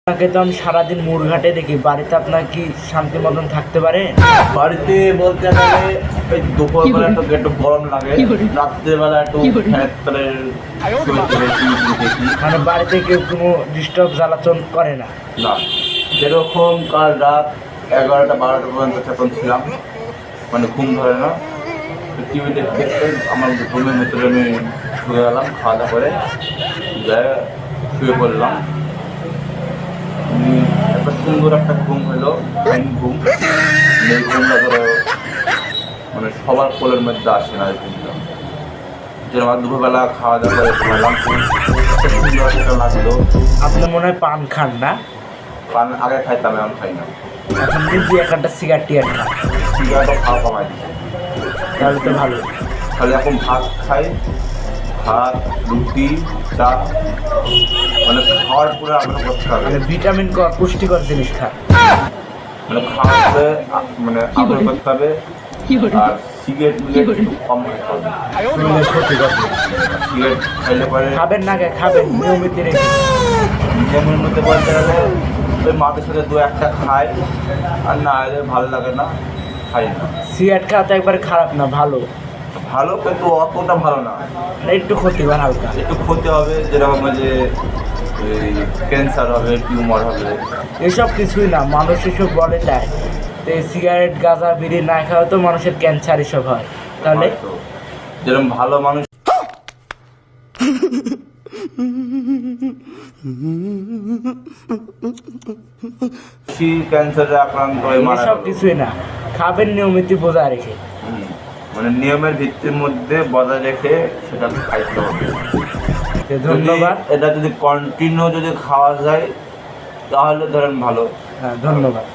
আপনাকে তো আমি সারাদিন মুড়ঘাটে দেখি, বাড়িতে আপনার কি শান্তি মতন থাকতে পারে? বাড়িতে বলতে গেলে ওই দুপুরবেলা একটু গরম লাগে, রাত্রেবেলা একটু ফ্যানের দেখি। মানে বাড়িতে কেউ কোনো ডিস্টার্ব জ্বালাতন করে না? না, যেরকম কাল রাত 11টা 12টা পর্যন্ত যখন ছিলাম, মানে ঘুম ধরে না, টিভি দেখতে দেখতে আমার রুমের ভিতরে আমি শুয়ে গেলাম, খাওয়া দাওয়া করে শুয়ে পড়লাম। একটা সুন্দর একটা ঘুম হলো, ফাইন ঘুম। এই ঘুমটা ধরো মানে সবার কোলের মধ্যে আসে না। এই ঘুমটা যেরকম আমার দুপুরবেলা খাওয়া দাওয়া করে ঘুমালাম, সুন্দর একটা লাগলো। আপনি মনে হয় পান খান না? পান আগে খাইতাম, এখন খাই না। এখন কিন্তু একটা সিগারেট টিয়ার খান, সিগারেটও খাওয়া কমাই দিচ্ছে। তাহলে তো ভালো। তাহলে এখন ভাত খাই, ভাত রুটি চা, মানে খাওয়ার পুরো আগ্রহ করতে হবে, মানে ভিটামিন পুষ্টিকর জিনিস খান। মানে খাওয়ার পরে মানে আগ্রহ করতে হবে। আর সিগারেট কম খেতে হবে। শরীরের ক্ষতি করে। সিগারেট খাইলে পরে খাবেন না, খাবেন নিয়মিত রেখে। নিয়মের মধ্যে বলতে গেলে ওই মাঠের সাথে দু একটা খাই, আর না হলে ভালো লাগে না, খাই না। সিগারেট খাওয়া তো একবার খারাপ না, ভালো। ভালো কিন্তু অতটা ভালো না, মানে একটু ক্ষতিকর হালকা। একটু ক্ষতি হবে, যেরকম যে ক্যান্সার হবে, টিউমার হবে। এসব কিছুই না, মানুষ এসব বলে তাই। তো এই সিগারেট গাঁজা বিড়ি না খাওয়া তো মানুষের ক্যান্সার এসব হয়। তাহলে হয়তো যেরকম ভালো মানুষ ক্যান্সারে আক্রান্ত হয়ে মারা এসব গেল। কিছুই না, খাবেন নিয়মিত বজায় রেখে। মানে নিয়মের ভিত্তির মধ্যে বজায় রেখে সেটা খাইতে হবে। তো ধন্যবাদ। এটা যদি কন্টিনিউ যদি খাওয়া যায় তাহলে ধরেন ভালো। হ্যাঁ, ধন্যবাদ।